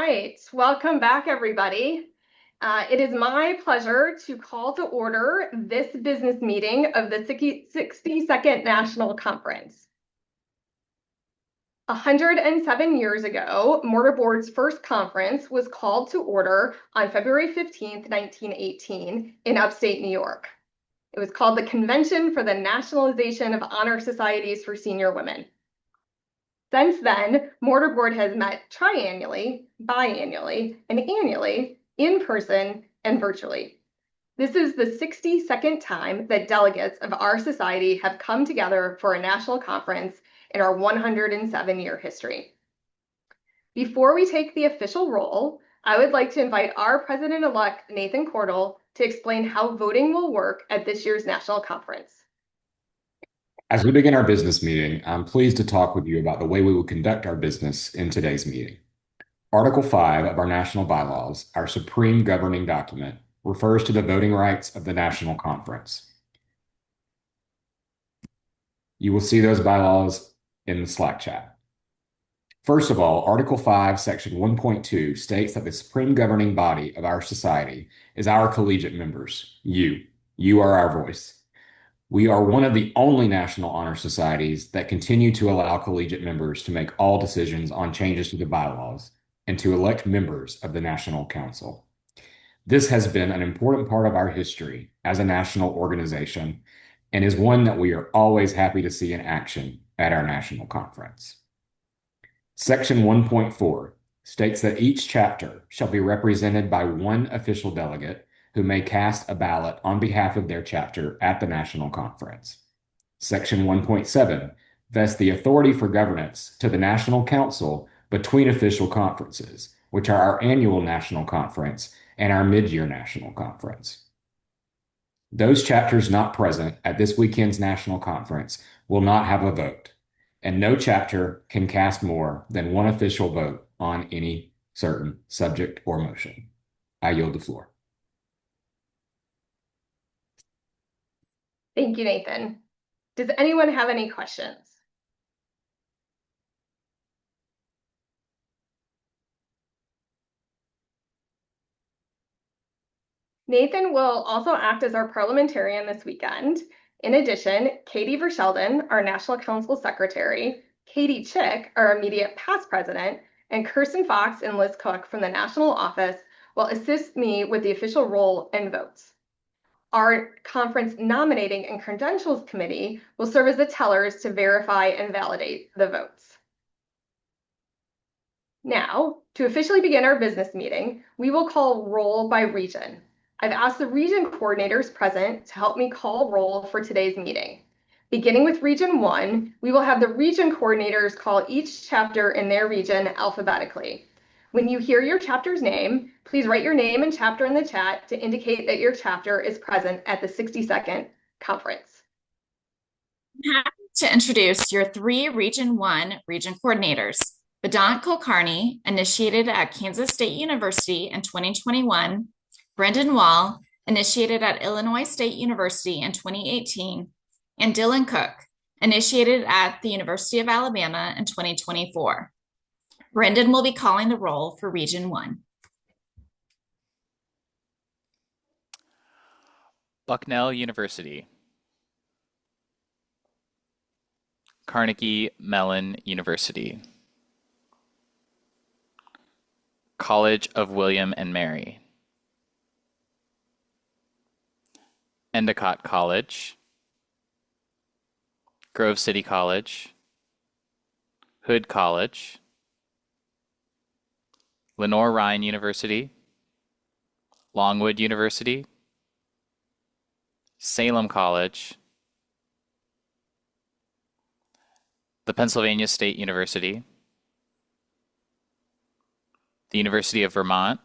right, welcome back, everybody. It is my pleasure to call to order this business meeting of the 62nd National Conference. 107 years ago, Mortarboard's first conference was called to order on February 15th, 1918 in upstate New York. It was called the Convention for the Nationalization of Honor Societies for Senior Women. Since then, Mortarboard has met triannually, biannually, and annually, in person and virtually. This is the 62nd time that delegates of our society have come together for a national conference in our 107-year history. Before we take the official roll, I would like to invite our President-elect, Nathan Cordell, to explain how voting will work at this year's national conference. As we begin our business meeting, I'm pleased to talk with you about the way we will conduct our business in today's meeting. Article 5 of our national bylaws, our supreme governing document, refers to the voting rights of the national conference. You will see those bylaws in the Slack chat. First of all, Article 5, Section 1.2 states that the supreme governing body of our society is our collegiate members. You are our voice. We are one of the only national honor societies that continue to allow collegiate members to make all decisions on changes to the bylaws and to elect members of the National Council. This has been an important part of our history as a national organization and is one that we are always happy to see in action at our national conference. Section 1.4 states that each chapter shall be represented by one official delegate who may cast a ballot on behalf of their chapter at the national conference. Section 1.7 vests the authority for governance to the National Council between official conferences, which are our annual national conference and our mid-year national conference. Those chapters not present at this weekend's national conference will not have a vote, and no chapter can cast more than one official vote on any certain subject or motion. I yield the floor. Thank you, Nathan. Does anyone have any questions? Nathan will also act as our parliamentarian this weekend. In addition, Katie Vershelden, our National Council Secretary, Katie Chick, our immediate past president, and Kirsten Fox and Liz Cook from the national office will assist me with the official roll and votes. Our conference nominating and credentials committee will serve as the tellers to verify and validate the votes. Now, to officially begin our business meeting, we will call roll by region. I've asked the region coordinators present to help me call roll for today's meeting. Beginning with Region 1, we will have the region coordinators call each chapter in their region alphabetically. When you hear your chapter's name, please write your name and chapter in the chat to indicate that your chapter is present at the 62nd conference. I'm happy to introduce your three Region 1 region coordinators. Vedant Kulkarni, initiated at Kansas State University in 2021, Brendan Wall, initiated at Illinois State University in 2018, and Dylan Cook, initiated at the University of Alabama in 2024. Brendan will be calling the roll for Region 1. Bucknell University. Carnegie Mellon University. College of William and Mary. Endicott College. Grove City College. Hood College. Lenoir-Rhyne University. Longwood University. Salem College. The Pennsylvania State University. The University of Vermont.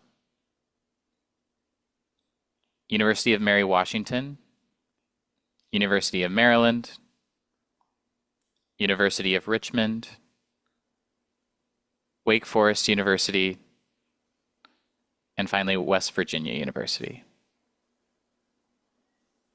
University of Mary Washington. University of Maryland. University of Richmond. Wake Forest University. And finally, West Virginia University.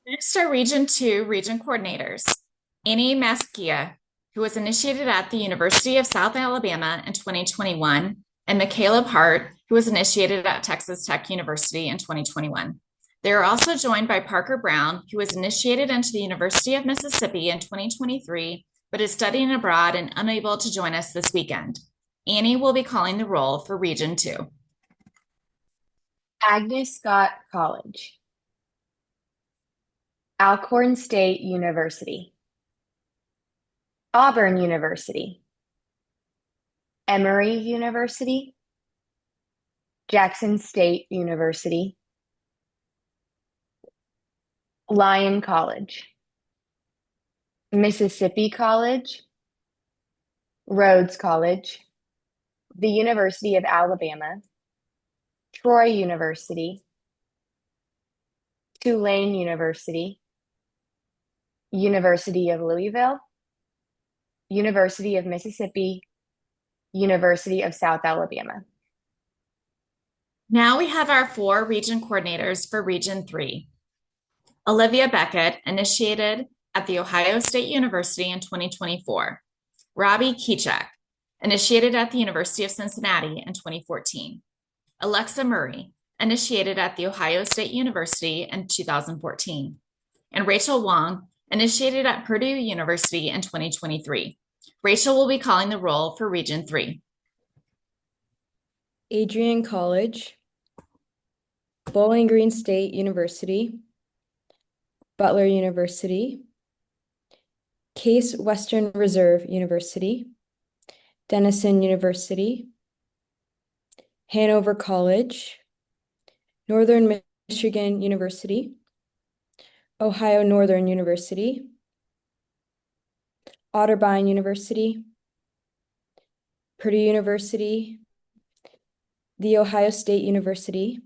Next are Region 2 region coordinators. Annie Maskia, who was initiated at the University of South Alabama in 2021, and Michaela Hart, who was initiated at Texas Tech University in 2021. They are also joined by Parker Brown, who was initiated into the University of Mississippi in 2023, but is studying abroad and unable to join us this weekend. Annie will be calling the roll for Region 2. Agnes Scott College. Alcorn State University. Auburn University. Emory University. Jackson State University. Lyon College. Mississippi College. Rhodes College. The University of Alabama. Troy University. Tulane University. University of Louisville. University of Mississippi. University of South Alabama. Now we have our 4 region coordinators for Region 3. Olivia Beckett, initiated at The Ohio State University in 2024. Robbie Kichak, initiated at the University of Cincinnati in 2014. Alexa Murray, initiated at The Ohio State University in 2014. And Rachel Wong, initiated at Purdue University in 2023. Rachel will be calling the roll for Region 3. Adrian College, Bowling Green State University, Butler University, Case Western Reserve University, Denison University, Hanover College, Northern Michigan University, Ohio Northern University, Otterbein University, Purdue University, The Ohio State University,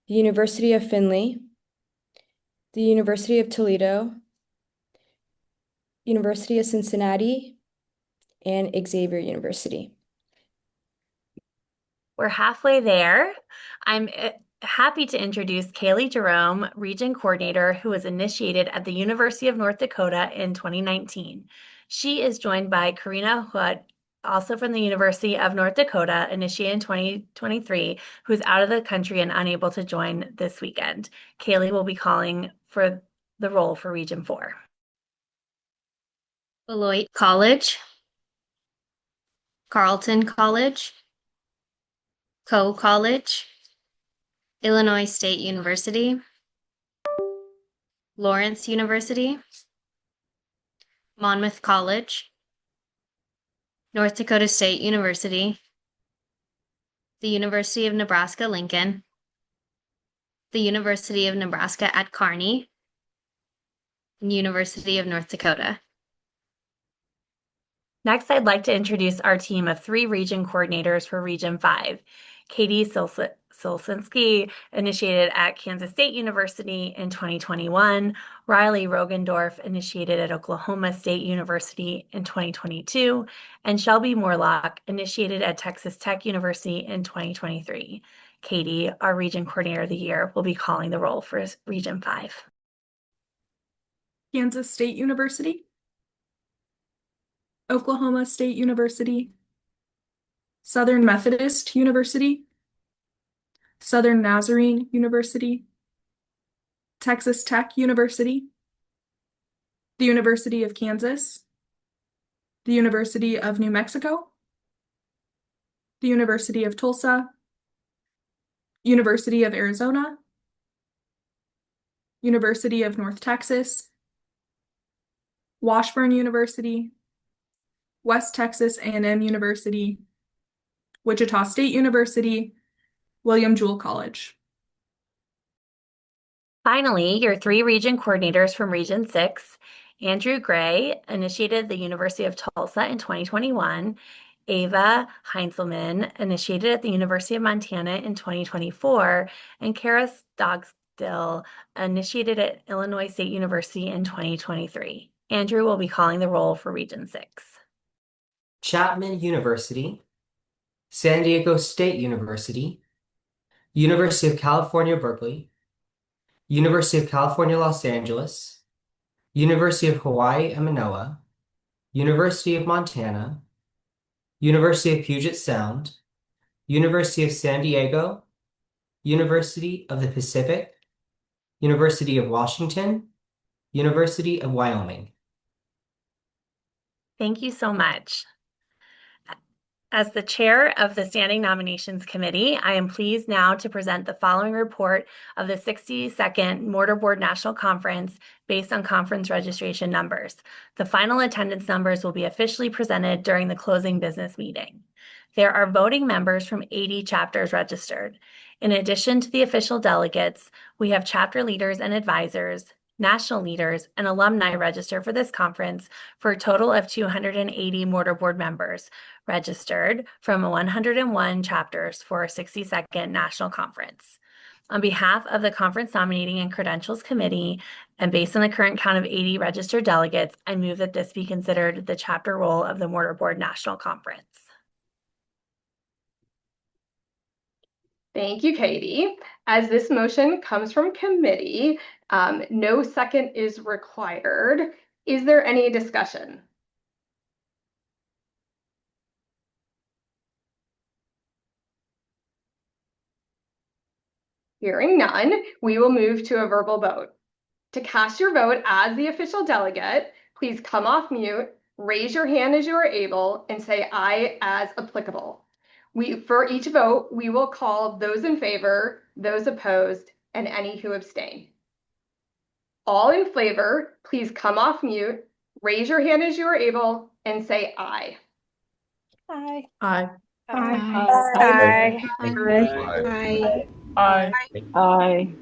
the University of Findlay, the University of Toledo, University of Cincinnati, and Xavier University. We're halfway there. I'm happy to introduce Kaylee Jerome, Region Coordinator, who was initiated at the University of North Dakota in 2019. She is joined by Karina Hood, also from the University of North Dakota, initiated in 2023, who's out of the country and unable to join this weekend. Kaylee will be calling for the roll for Region 4. Beloit College, Carleton College, Coe College, Illinois State University, Lawrence University, Monmouth College, North Dakota State University, the University of Nebraska-Lincoln, the University of Nebraska at Kearney, and University of North Dakota. Next, I'd like to introduce our team of 3 region coordinators for Region 5. Katie Solsinski, initiated at Kansas State University in 2021. Riley Rogendorf, initiated at Oklahoma State University in 2022. And Shelby Morlock, initiated at Texas Tech University in 2023. Katie, our Region Coordinator of the Year, will be calling the roll for Region 5. Kansas State University, Oklahoma State University, Southern Methodist University, Southern Nazarene University, Texas Tech University, the University of Kansas, the University of New Mexico, the University of Tulsa, University of Arizona, University of North Texas, Washburn University, West Texas A&M University, Wichita State University, William Jewell College. Finally, your 3 region coordinators from Region 6. Andrew Gray, initiated at the University of Tulsa in 2021. Ava Heinzelman, initiated at the University of Montana in 2024. And Kara Stogsdill, initiated at Illinois State University in 2023. Andrew will be calling the roll for Region 6. Chapman University, San Diego State University, University of California, Berkeley, University of California, Los Angeles, University of Hawaii at Manoa, University of Montana, University of Puget Sound, University of San Diego, University of the Pacific, University of Washington, University of Wyoming. Thank you so much. As the chair of the Standing Nominations Committee, I am pleased now to present the following report of the 62nd Mortarboard National Conference based on conference registration numbers. The final attendance numbers will be officially presented during the closing business meeting. There are voting members from 80 chapters registered. In addition to the official delegates, we have chapter leaders and advisors, national leaders, and alumni registered for this conference for a total of 280 Mortarboard members registered from 101 chapters for our 62nd National Conference. On behalf of the Conference Nominating and Credentials Committee, and based on the current count of 80 registered delegates, I move that this be considered the chapter roll of the Mortarboard National Conference. Thank you, Katie. As this motion comes from committee, no second is required. Is there any discussion? Hearing none, we will move to a verbal vote. To cast your vote as the official delegate, please come off mute, raise your hand as you are able, and say aye as applicable. For each vote, we will call those in favor, those opposed, and any who abstain. All in favor, please come off mute, raise your hand as you are able, and say aye. Aye. Aye. Aye. Aye. Aye. Aye. Aye.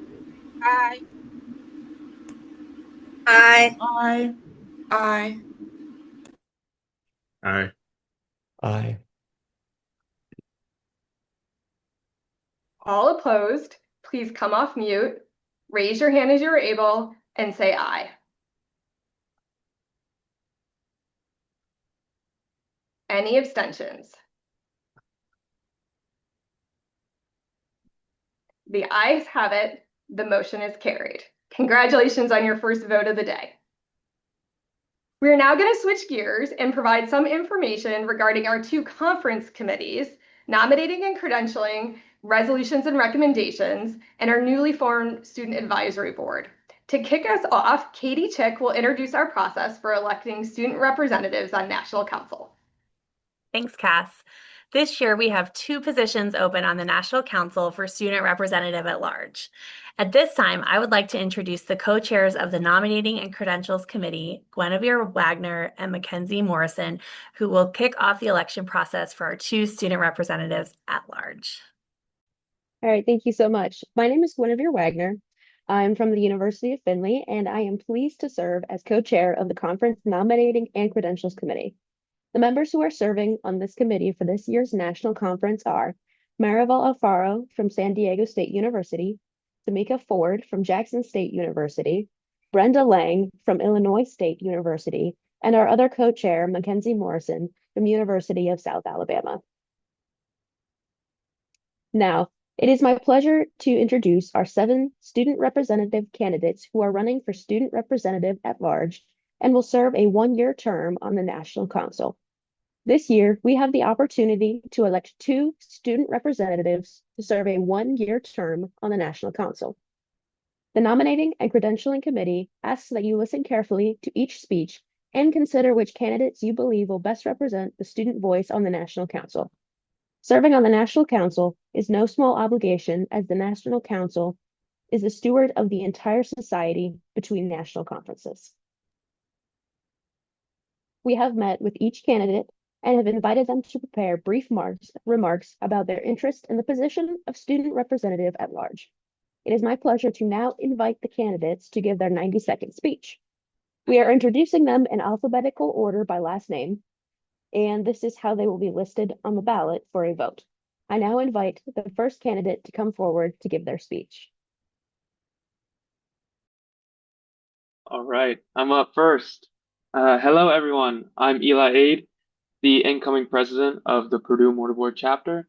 Aye. Aye. Aye. Aye. Aye. All opposed, please come off mute, raise your hand as you are able, and say aye. Any abstentions? The ayes have it. The motion is carried. Congratulations on your first vote of the day. We are now going to switch gears and provide some information regarding our two conference committees, nominating and credentialing, resolutions and recommendations, and our newly formed Student Advisory Board. To kick us off, Katie Chick will introduce our process for electing student representatives on National Council. Thanks, Cass. This year, we have 2 positions open on the National Council for Student Representative at Large. At this time, I would like to introduce the co-chairs of the Nominating and Credentials Committee, Guinevere Wagner and Mackenzie Morrison, who will kick off the election process for our 2 student representatives at large. All right, thank you so much. My name is Guinevere Wagner. I'm from the University of Findlay, and I am pleased to serve as co-chair of the Conference Nominating and Credentials Committee. The members who are serving on this committee for this year's national conference are Marival Alfaro from San Diego State University, Tamika Ford from Jackson State University, Brenda Lang from Illinois State University, and our other co-chair, Mackenzie Morrison from University of South Alabama. Now, it is my pleasure to introduce our 7 student representative candidates who are running for student representative at large and will serve a 1-year term on the National Council. This year, we have the opportunity to elect 2 student representatives to serve a 1-year term on the National Council. The Nominating and Credentialing Committee asks that you listen carefully to each speech and consider which candidates you believe will best represent the student voice on the National Council. Serving on the National Council is no small obligation, as the National Council is the steward of the entire society between national conferences. We have met with each candidate and have invited them to prepare brief remarks about their interest in the position of student representative at large. It is my pleasure to now invite the candidates to give their 90-second speech. We are introducing them in alphabetical order by last name, and this is how they will be listed on the ballot for a vote. I now invite the first candidate to come forward to give their speech. All right, I'm up first. Hello, everyone. I'm Eli Aid, the incoming president of the Purdue Mortarboard chapter.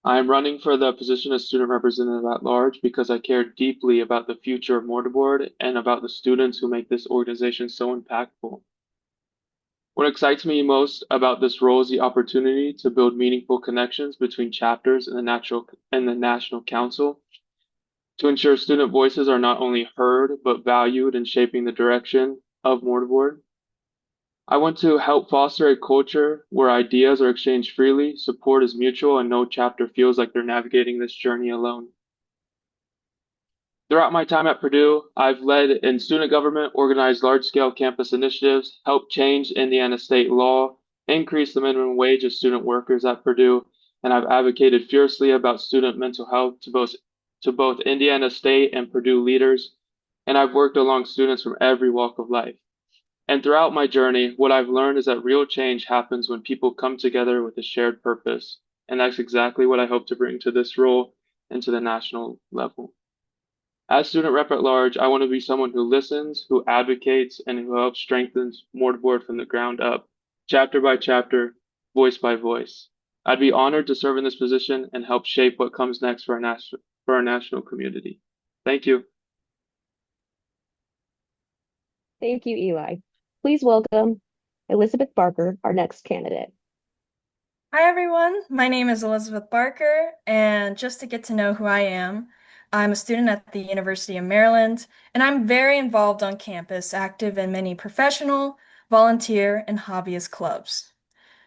I'm running for the position of student representative at large because I care deeply about the future of Mortarboard and about the students who make this organization so impactful. What excites me most about this role is the opportunity to build meaningful connections between chapters and the National Council to ensure student voices are not only heard but valued in shaping the direction of Mortarboard. I want to help foster a culture where ideas are exchanged freely, support is mutual, and no chapter feels like they're navigating this journey alone. Throughout my time at Purdue, I've led in student government, organized large-scale campus initiatives, helped change Indiana state law, increased the minimum wage of student workers at Purdue, and I've advocated fiercely about student mental health to both Indiana State and Purdue leaders, and I've worked along students from every walk of life. And throughout my journey, what I've learned is that real change happens when people come together with a shared purpose. And that's exactly what I hope to bring to this role and to the national level. As student rep at large, I want to be someone who listens, who advocates, and who helps strengthen Mortarboard from the ground up, chapter by chapter, voice by voice. I'd be honored to serve in this position and help shape what comes next for our national community. Thank you. Thank you, Eli. Please welcome Elizabeth Barker, our next candidate. Hi, everyone. My name is Elizabeth Barker, and just to get to know who I am, I'm a student at the University of Maryland, and I'm very involved on campus, active in many professional, volunteer, and hobbyist clubs.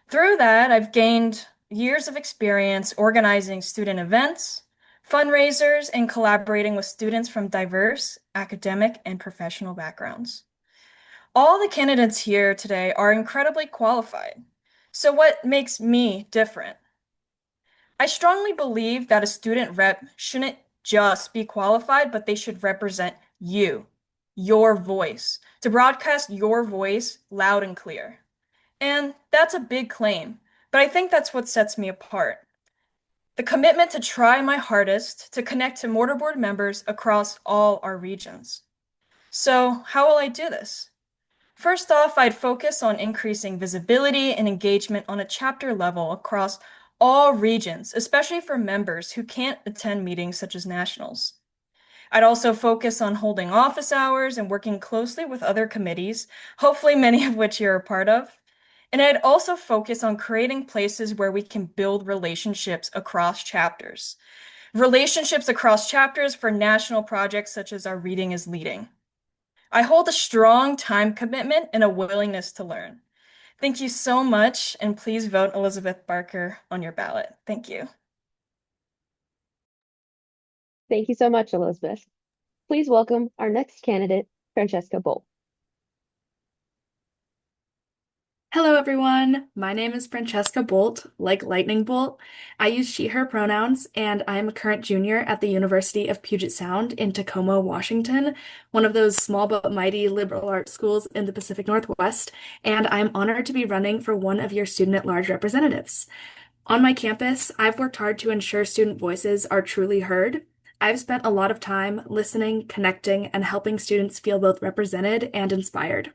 Through that, I've gained years of experience organizing student events, fundraisers, and collaborating with students from diverse academic and professional backgrounds. All the candidates here today are incredibly qualified. So what makes me different? I strongly believe that a student rep shouldn't just be qualified, but they should represent you, your voice, to broadcast your voice loud and clear. And that's a big claim, but I think that's what sets me apart. The commitment to try my hardest to connect to Mortarboard members across all our regions. So how will I do this? First off, I'd focus on increasing visibility and engagement on a chapter level across all regions, especially for members who can't attend meetings such as nationals. I'd also focus on holding office hours and working closely with other committees, hopefully many of which you're a part of. And I'd also focus on creating places where we can build relationships across chapters. Relationships across chapters for national projects such as our Reading is Leading. I hold a strong time commitment and a willingness to learn. Thank you so much, and please vote Elizabeth Barker on your ballot. Thank you. Thank you so much, Elizabeth. Please welcome our next candidate, Francesca Bolt. Hello, everyone. My name is Francesca Bolt, like lightning bolt. I use she, her pronouns, and I'm a current junior at the University of Puget Sound in Tacoma, Washington, one of those small but mighty liberal arts schools in the Pacific Northwest, and I'm honored to be running for one of your student-at-large representatives. On my campus, I've worked hard to ensure student voices are truly heard. I've spent a lot of time listening, connecting, and helping students feel both represented and inspired.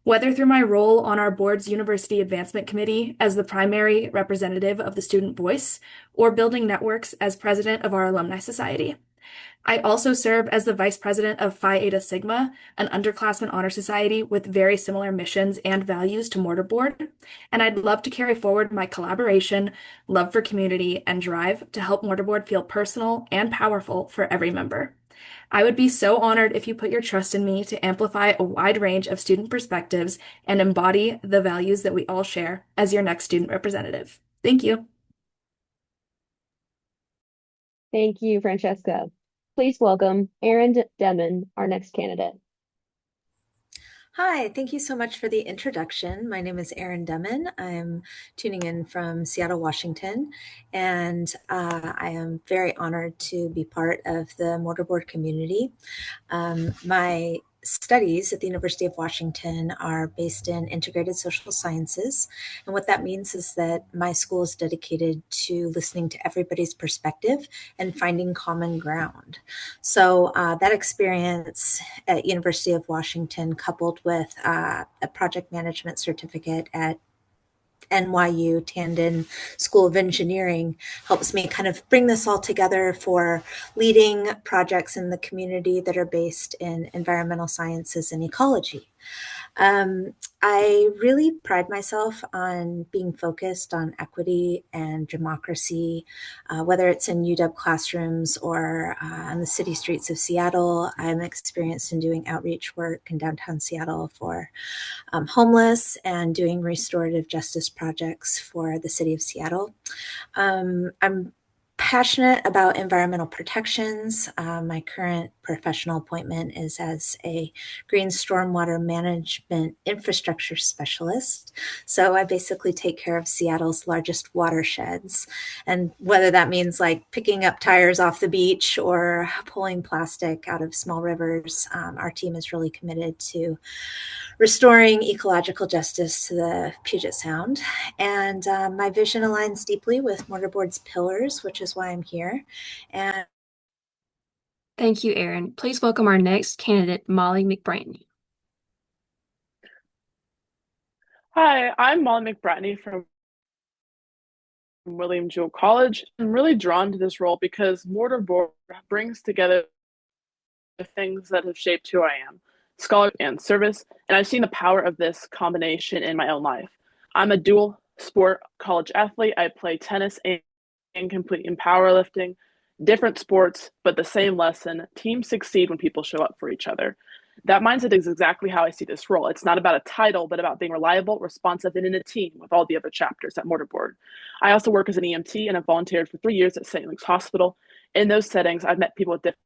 Whether through my role on our board's University Advancement Committee as the primary representative of the student voice, or building networks as president of our Alumni Society. I also serve as the vice president of Phi Eta Sigma, an underclassmen honor society with very similar missions and values to Mortarboard, and I'd love to carry forward my collaboration, love for community, and drive to help Mortarboard feel personal and powerful for every member. I would be so honored if you put your trust in me to amplify a wide range of student perspectives and embody the values that we all share as your next student representative. Thank you. Thank you, Francesca. Please welcome Erin Demon, our next candidate. Hi, thank you so much for the introduction. My name is Erin Demon. I'm tuning in from Seattle, Washington, and I am very honored to be part of the Mortarboard community. My studies at the University of Washington are based in integrated social sciences. And what that means is that my school is dedicated to listening to everybody's perspective and finding common ground. So that experience at University of Washington, coupled with a project management certificate at NYU Tandon School of Engineering, helps me kind of bring this all together for leading projects in the community that are based in environmental sciences and ecology. I really pride myself on being focused on equity and democracy, whether it's in UW classrooms or on the city streets of Seattle. I'm experienced in doing outreach work in downtown Seattle for homeless and doing restorative justice projects for the city of Seattle. I'm passionate about environmental protections. My current professional appointment is as a green stormwater management infrastructure specialist. So I basically take care of Seattle's largest watersheds. And whether that means like picking up tires off the beach or pulling plastic out of small rivers, our team is really committed to restoring ecological justice to the Puget Sound. And my vision aligns deeply with Mortarboard's pillars, which is why I'm here. And Thank you, Erin. Please welcome our next candidate, Molly McBratney. Hi, I'm Molly McBratney from William Jewell College. I'm really drawn to this role because Mortarboard brings together the things that have shaped who I am, scholarship and service, and I've seen the power of this combination in my own life. I'm a dual sport college athlete. I play tennis and compete in powerlifting, different sports, but the same lesson. Teams succeed when people show up for each other. That mindset is exactly how I see this role. It's not about a title, but about being reliable, responsive, and in a team with all the other chapters at Mortarboard. I also work as an EMT and have volunteered for 3 years at St. Luke's Hospital. In those settings, I've met people with different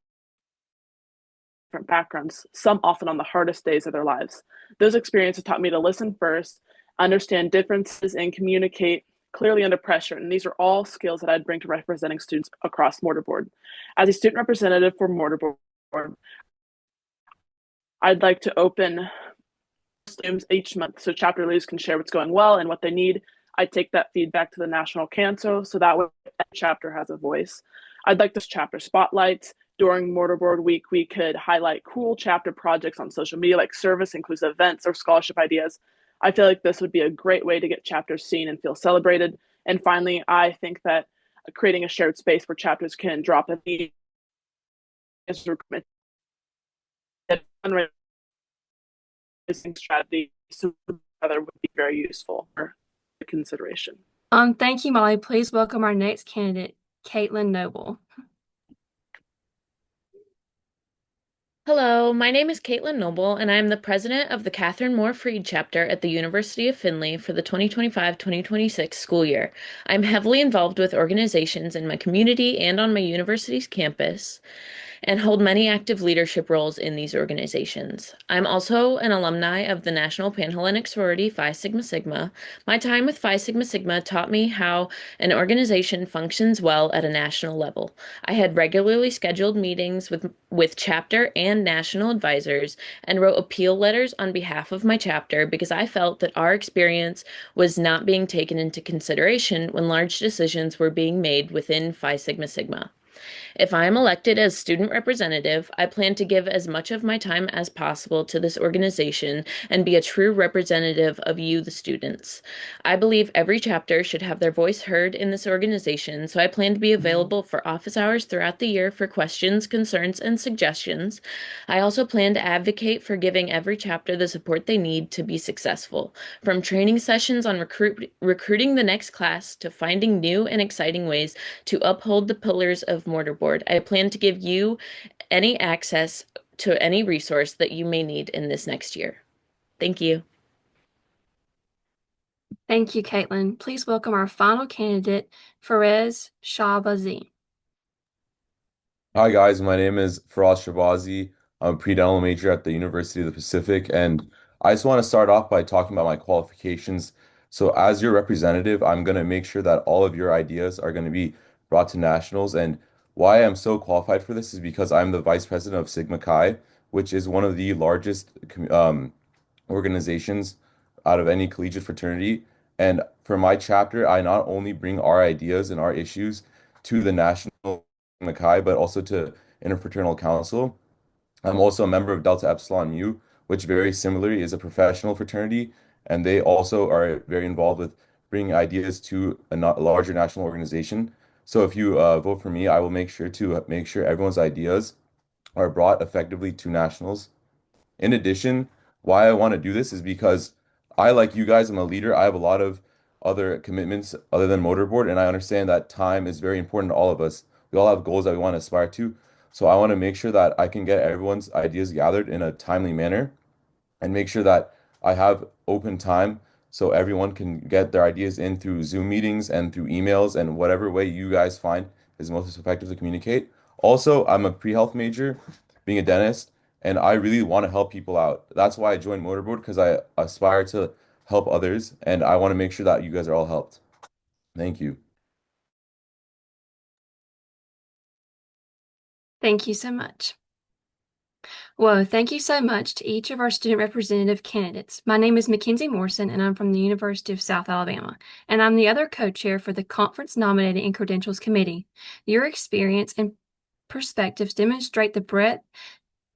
backgrounds, some often on the hardest days of their lives. Those experiences taught me to listen first, understand differences, and communicate clearly under pressure. And these are all skills that I'd bring to representing students across Mortarboard. As a student representative for Mortarboard, I'd like to open Zooms each month so chapter leaders can share what's going well and what they need. I take that feedback to the National Council so that way every chapter has a voice. I'd like this chapter spotlights. During Mortarboard Week, we could highlight cool chapter projects on social media like service, inclusive events, or scholarship ideas. I feel like this would be a great way to get chapters seen and feel celebrated. And finally, I think that creating a shared space where chapters can drop a need fundraising strategy together would be very useful for consideration. Thank you, Molly. Please welcome our next candidate, Caitlin Noble. Hello, my name is Caitlin Noble, and I am the president of the Catherine Moore Freed chapter at the University of Findlay for the 2025-2026 school year. I'm heavily involved with organizations in my community and on my university's campus, and hold many active leadership roles in these organizations. I'm also an alumni of the National Panhellenic Sorority Phi Sigma Sigma. My time with Phi Sigma Sigma taught me how an organization functions well at a national level. I had regularly scheduled meetings with chapter and national advisors and wrote appeal letters on behalf of my chapter because I felt that our experience was not being taken into consideration when large decisions were being made within Phi Sigma Sigma. If I am elected as student representative, I plan to give as much of my time as possible to this organization and be a true representative of you, the students. I believe every chapter should have their voice heard in this organization, so I plan to be available for office hours throughout the year for questions, concerns, and suggestions. I also plan to advocate for giving every chapter the support they need to be successful, from training sessions on recruiting the next class to finding new and exciting ways to uphold the pillars of Mortarboard. I plan to give you any access to any resource that you may need in this next year. Thank you. Thank you, Caitlin. Please welcome our final candidate, Faraz Shahbazi. Hi guys, my name is Faraz Shahbazi. I'm a pre-dental major at the University of the Pacific, and I just want to start off by talking about my qualifications. So as your representative, I'm going to make sure that all of your ideas are going to be brought to nationals. And why I'm so qualified for this is because I'm the vice president of Sigma Chi, which is one of the largest organizations out of any collegiate fraternity. And for my chapter, I not only bring our ideas and our issues to the national Sigma Chi, but also to Interfraternal Council. I'm also a member of Delta Epsilon Mu, which very similarly is a professional fraternity, and they also are very involved with bringing ideas to a larger national organization. So if you vote for me, I will make sure to make sure everyone's ideas are brought effectively to nationals. In addition, why I want to do this is because I, like you guys, am a leader. I have a lot of other commitments other than motorboard, and I understand that time is very important to all of us. We all have goals that we want to aspire to. So I want to make sure that I can get everyone's ideas gathered in a timely manner and make sure that I have open time so everyone can get their ideas in through Zoom meetings and through emails and whatever way you guys find is most effective to communicate. Also, I'm a pre-health major, being a dentist, and I really want to help people out. That's why I joined Motorboard, because I aspire to help others, and I want to make sure that you guys are all helped. Thank you. Thank you so much. Well, thank you so much to each of our student representative candidates. My name is Mackenzie Morrison, and I'm from the University of South Alabama, and I'm the other co-chair for the Conference Nominating and Credentials Committee. Your experience and perspectives demonstrate the breadth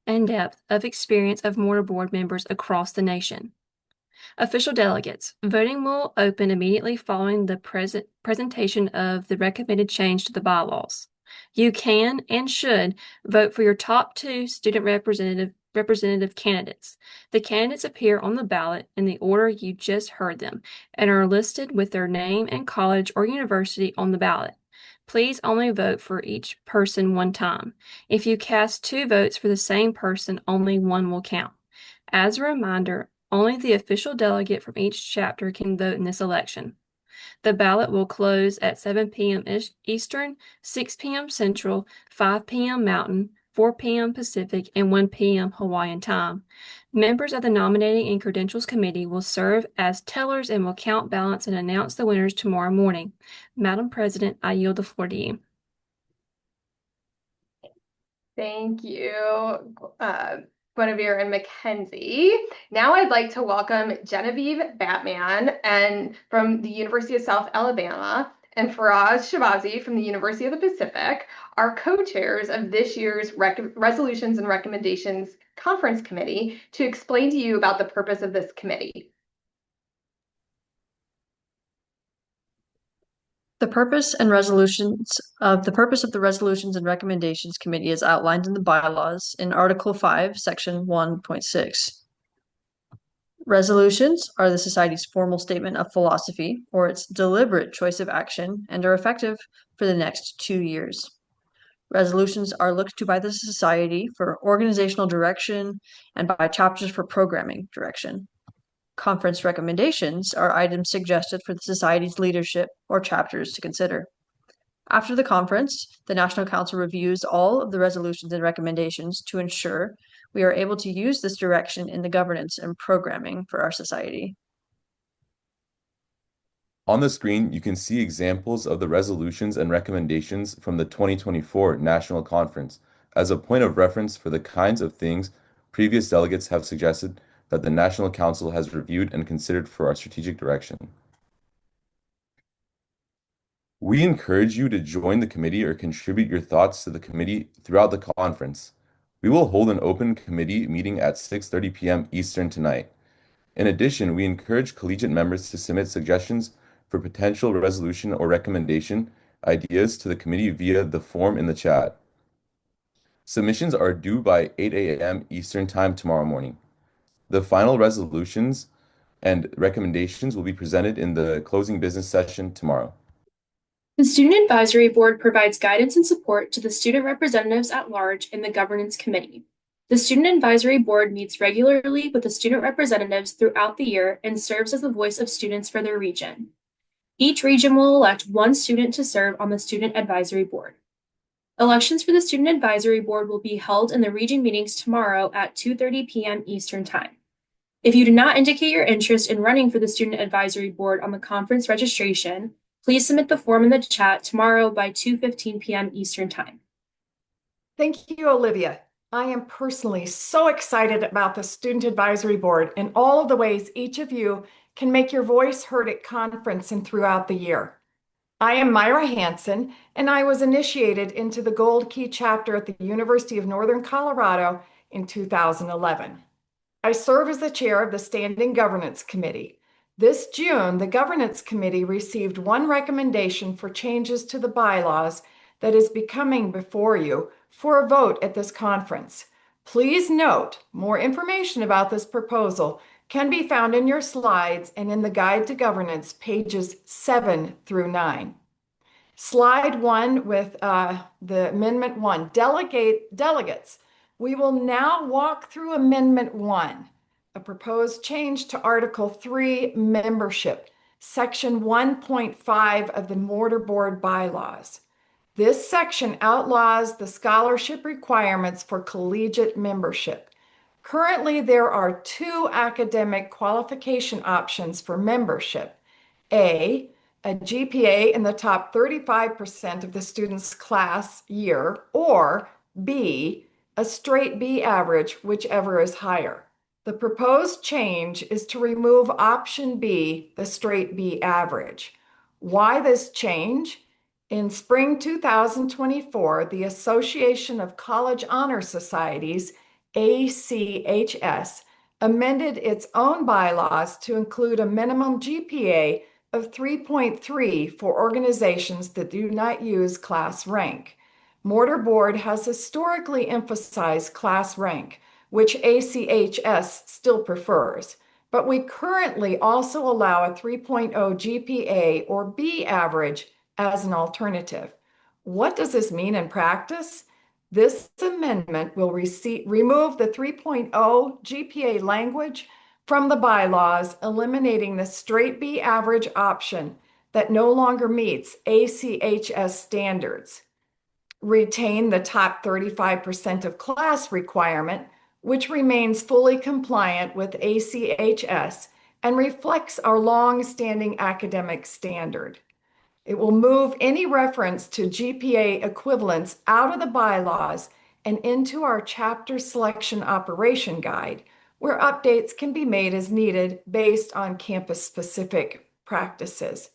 and depth of experience of mortar board members across the nation. Official delegates. Voting will open immediately following the presentation of the recommended change to the bylaws. You can and should vote for your top 2 student representative candidates. The candidates appear on the ballot in the order you just heard them and are listed with their name and college or university on the ballot. Please only vote for each person one time. If you cast 2 votes for the same person, only one will count. As a reminder, only the official delegate from each chapter can vote in this election. The ballot will close at 7 p.m. Eastern, 6 p.m. Central, 5 p.m. Mountain, 4 p.m. Pacific, and 1 p.m. Hawaiian time. Members of the Nominating and Credentials Committee will serve as tellers and will count ballots and announce the winners tomorrow morning. Madam President, I yield the floor to you. Thank you, Guinevere and Mackenzie. Now I'd like to welcome Genevieve Batman and from the University of South Alabama and Faraz Shabazi from the University of the Pacific, our co-chairs of this year's Resolutions and Recommendations Conference Committee, to explain to you about the purpose of this committee. The purpose of the Resolutions and Recommendations Committee is outlined in the bylaws in Article 5, Section 1.6. Resolutions are the Society's formal statement of philosophy or its deliberate choice of action and are effective for the next 2 years. Resolutions are looked to by the Society for organizational direction and by chapters for programming direction. Conference recommendations are items suggested for the Society's leadership or chapters to consider. After the conference, the National Council reviews all of the resolutions and recommendations to ensure we are able to use this direction in the governance and programming for our Society. On the screen, you can see examples of the resolutions and recommendations from the 2024 National Conference as a point of reference for the kinds of things previous delegates have suggested that the National Council has reviewed and considered for our strategic direction. We encourage you to join the committee or contribute your thoughts to the committee throughout the conference. We will hold an open committee meeting at 6:30 p.m. Eastern tonight. In addition, we encourage collegiate members to submit suggestions for potential resolution or recommendation ideas to the committee via the form in the chat. Submissions are due by 8 a.m. Eastern Time tomorrow morning. The final resolutions and recommendations will be presented in the closing business session tomorrow. The Student Advisory Board provides guidance and support to the student representatives at large in the Governance Committee. The Student Advisory Board meets regularly with the student representatives throughout the year and serves as the voice of students for their region. Each region will elect one student to serve on the Student Advisory Board. Elections for the Student Advisory Board will be held in the region meetings tomorrow at 2:30 p.m. Eastern Time. If you do not indicate your interest in running for the Student Advisory Board on the conference registration, please submit the form in the chat tomorrow by 2:15 p.m. Eastern Time. Thank you, Olivia. I am personally so excited about the Student Advisory Board and all of the ways each of you can make your voice heard at conference and throughout the year. I am Myra Hanson, and I was initiated into the Gold Key chapter at the University of Northern Colorado in 2011. I serve as the chair of the Standing Governance Committee. This June, the Governance Committee received one recommendation for changes to the bylaws that is becoming before you for a vote at this conference. Please note, more information about this proposal can be found in your slides and in the Guide to Governance, pages 7 through 9. Slide 1 with the Amendment 1. Delegates, we will now walk through Amendment 1, a proposed change to Article 3, Membership, Section 1.5 of the Mortar Board bylaws. This section outlaws the scholarship requirements for collegiate membership. Currently, there are 2 academic qualification options for membership. A GPA in the top 35% of the student's class year, or B, a straight B average, whichever is higher. The proposed change is to remove option B, the straight B average. Why this change? In spring 2024, the Association of College Honor Societies, ACHS, amended its own bylaws to include a minimum GPA of 3.3 for organizations that do not use class rank. Mortar Board has historically emphasized class rank, which ACHS still prefers, but we currently also allow a 3.0 GPA or B average as an alternative. What does this mean in practice? This amendment will remove the 3.0 GPA language from the bylaws, eliminating the straight B average option that no longer meets ACHS standards. Retain the top 35% of class requirement, which remains fully compliant with ACHS and reflects our long-standing academic standard. It will move any reference to GPA equivalents out of the bylaws and into our chapter selection operation guide, where updates can be made as needed based on campus-specific practices.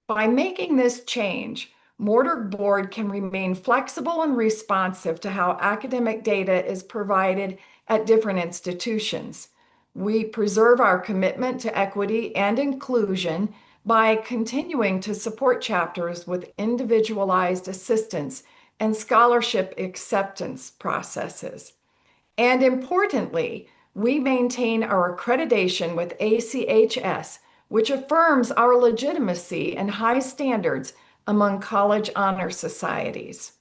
By making this change, Mortar Board can remain flexible and responsive to how academic data is provided at different institutions. We preserve our commitment to equity and inclusion by continuing to support chapters with individualized assistance and scholarship acceptance processes. And importantly, we maintain our accreditation with ACHS, which affirms our legitimacy and high standards among college honor societies.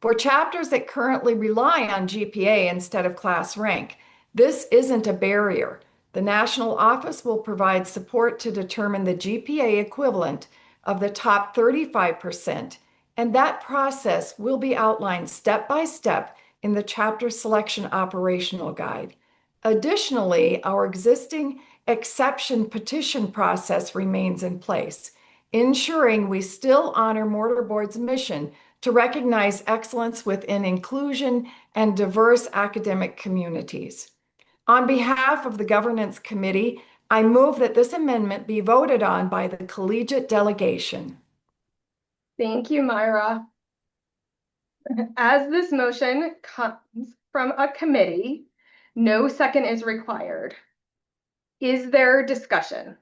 For chapters that currently rely on GPA instead of class rank, this isn't a barrier. The national office will provide support to determine the GPA equivalent of the top 35%, and that process will be outlined step by step in the chapter selection operational guide. Additionally, our existing exception petition process remains in place, ensuring we still honor Mortar Board's mission to recognize excellence within inclusion and diverse academic communities. On behalf of the Governance Committee, I move that this amendment be voted on by the collegiate delegation. Thank you, Myra. As this motion comes from a committee, no second is required. Is there discussion?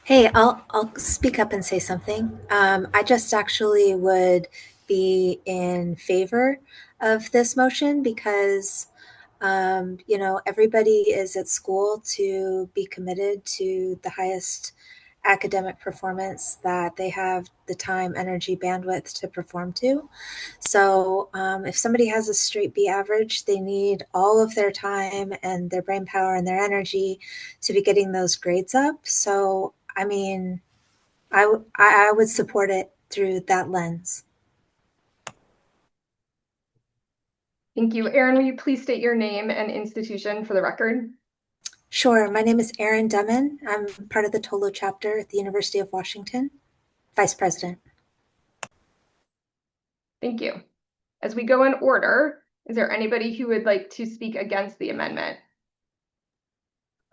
Hey, I'll speak up and say something. I just actually would be in favor of this motion because everybody is at school to be committed to the highest academic performance that they have the time, energy, bandwidth to perform to. So if somebody has a straight B average, they need all of their time and their brain power and their energy to be getting those grades up. So, I mean, I would support it through that lens. Thank you. Erin, will you please state your name and institution for the record? Sure. My name is Erin Demmin. I'm part of the Tolo chapter at the University of Washington, Vice President. Thank you. As we go in order, is there anybody who would like to speak against the amendment?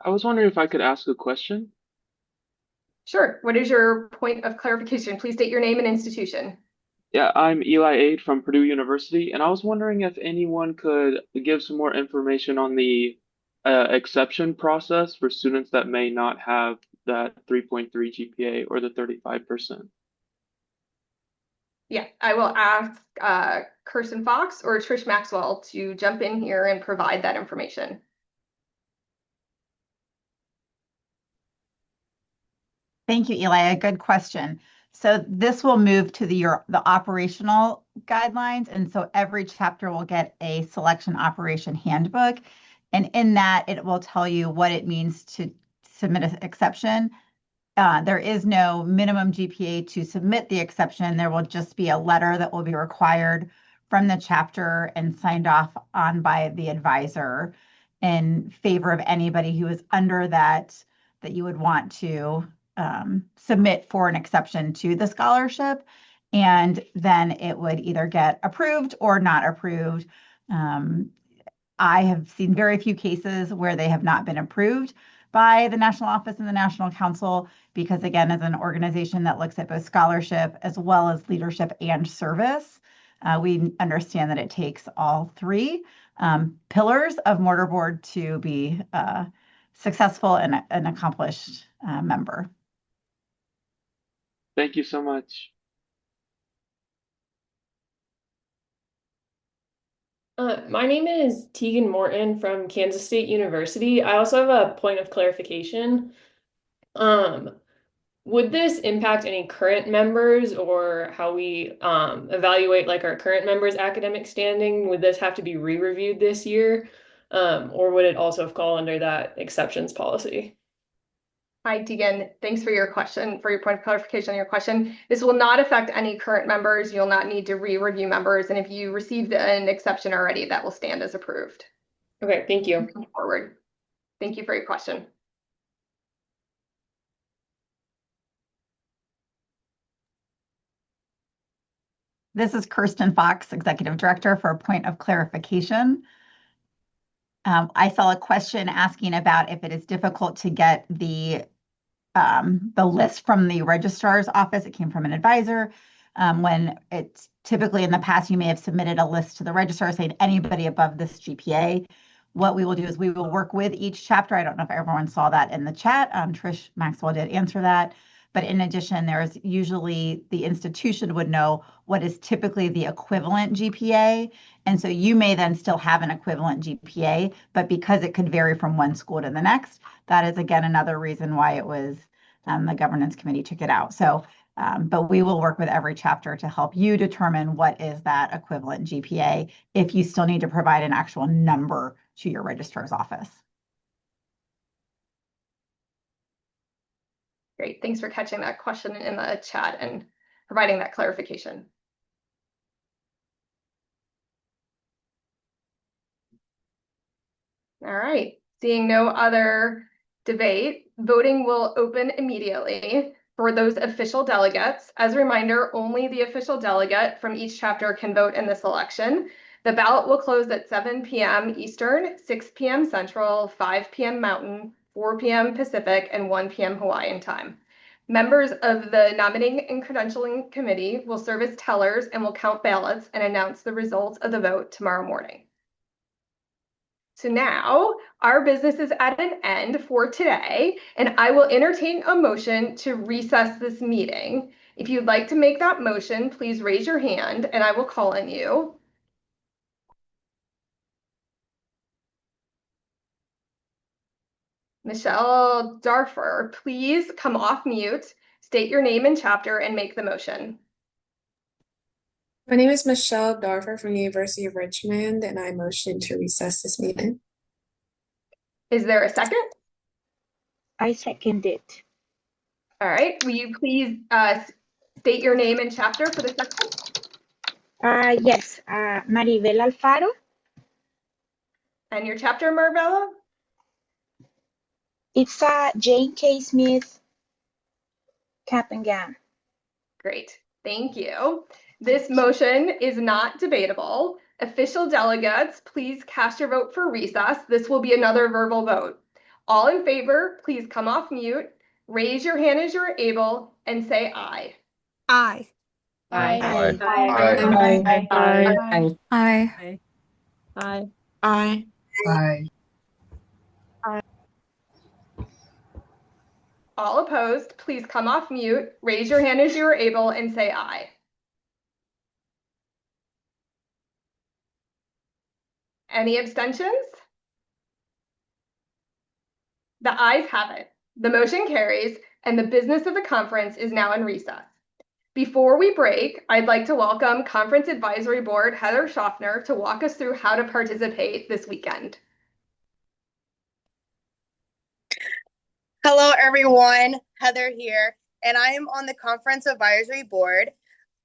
I was wondering if I could ask a question. Sure. What is your point of clarification? Please state your name and institution. Yeah, I'm Eli Aid from Purdue University, and I was wondering if anyone could give some more information on the exception process for students that may not have that 3.3 GPA or the 35%. Yeah, I will ask Kirsten Fox or Trish Maxwell to jump in here and provide that information. Thank you, Eli. A good question. So this will move to the operational guidelines, and so every chapter will get a selection operation handbook, and in that it will tell you what it means to submit an exception. There is no minimum GPA to submit the exception. There will just be a letter that will be required from the chapter and signed off on by the advisor in favor of anybody who is under that you would want to submit for an exception to the scholarship. And then it would either get approved or not approved. I have seen very few cases where they have not been approved by the National Office and the National Council, because again, as an organization that looks at both scholarship as well as leadership and service, we understand that it takes all three pillars of Mortarboard to be successful and an accomplished member. Thank you so much. My name is Tegan Morton from Kansas State University. I also have a point of clarification. Would this impact any current members or how we evaluate like our current members' academic standing? Would this have to be re-reviewed this year? Or would it also fall under that exceptions policy? Hi, Tegan. Thanks for your question, for your point of clarification on your question. This will not affect any current members. You'll not need to re-review members. And if you received an exception already, that will stand as approved. Okay, thank you. Moving forward. Thank you for your question. This is Kirsten Fox, Executive Director, for a point of clarification. I saw a question asking about if it is difficult to get the list from the registrar's office. It came from an advisor. When it's typically in the past, you may have submitted a list to the registrar saying anybody above this GPA. What we will do is we will work with each chapter. I don't know if everyone saw that in the chat. Trish Maxwell did answer that. But in addition, there's usually the institution would know what is typically the equivalent GPA. And so you may then still have an equivalent GPA, but because it could vary from one school to the next, that is again another reason why it was the governance committee took it out. So, but we will work with every chapter to help you determine what is that equivalent GPA if you still need to provide an actual number to your registrar's office. Great. Thanks for catching that question in the chat and providing that clarification. All right. Seeing no other debate, voting will open immediately for those official delegates. As a reminder, only the official delegate from each chapter can vote in this election. The ballot will close at 7 p.m. Eastern, 6 p.m. Central, 5 p.m. Mountain, 4 p.m. Pacific, and 1 p.m. Hawaiian time. Members of the Nominating and Credentialing Committee will serve as tellers and will count ballots and announce the results of the vote tomorrow morning. So now our business is at an end for today, and I will entertain a motion to recess this meeting. If you'd like to make that motion, please raise your hand and I will call on you. Michelle Darfur, please come off mute, state your name and chapter, and make the motion. My name is Michelle Darfur from the University of Richmond, and I motion to recess this meeting. Is there a second? I second it. All right. Will you please state your name and chapter for the second? Yes, Maribel Alfaro. And your chapter, Maribel? It's Jane K. Smith, cap and gown. Great. Thank you. This motion is not debatable. Official delegates, please cast your vote for recess. This will be another verbal vote. All in favor, please come off mute, raise your hand as you're able, and say aye. Aye. Aye. Aye. Aye. Aye. Aye. Aye. Aye. Aye. All opposed, please come off mute, raise your hand as you are able, and say aye. Any abstentions? The ayes have it. The motion carries, and the business of the conference is now in recess. Before we break, I'd like to welcome Conference Advisory Board Heather Schaffner to walk us through how to participate this weekend. Hello, everyone. Heather here, and I am on the Conference Advisory Board.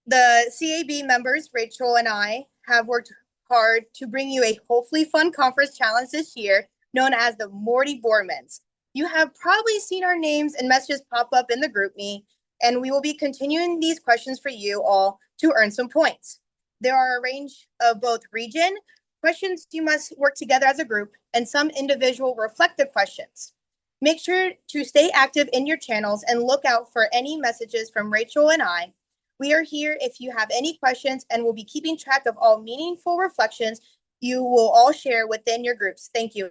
The CAB members, Rachel and I, have worked hard to bring you a hopefully fun conference challenge this year, known as the Morty Boardmans. You have probably seen our names and messages pop up in the GroupMe, and we will be continuing these questions for you all to earn some points. There are a range of both region questions you must work together as a group, and some individual reflective questions. Make sure to stay active in your channels and look out for any messages from Rachel and I. We are here if you have any questions, and we'll be keeping track of all meaningful reflections you will all share within your groups. Thank you.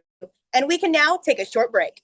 And we can now take a short break.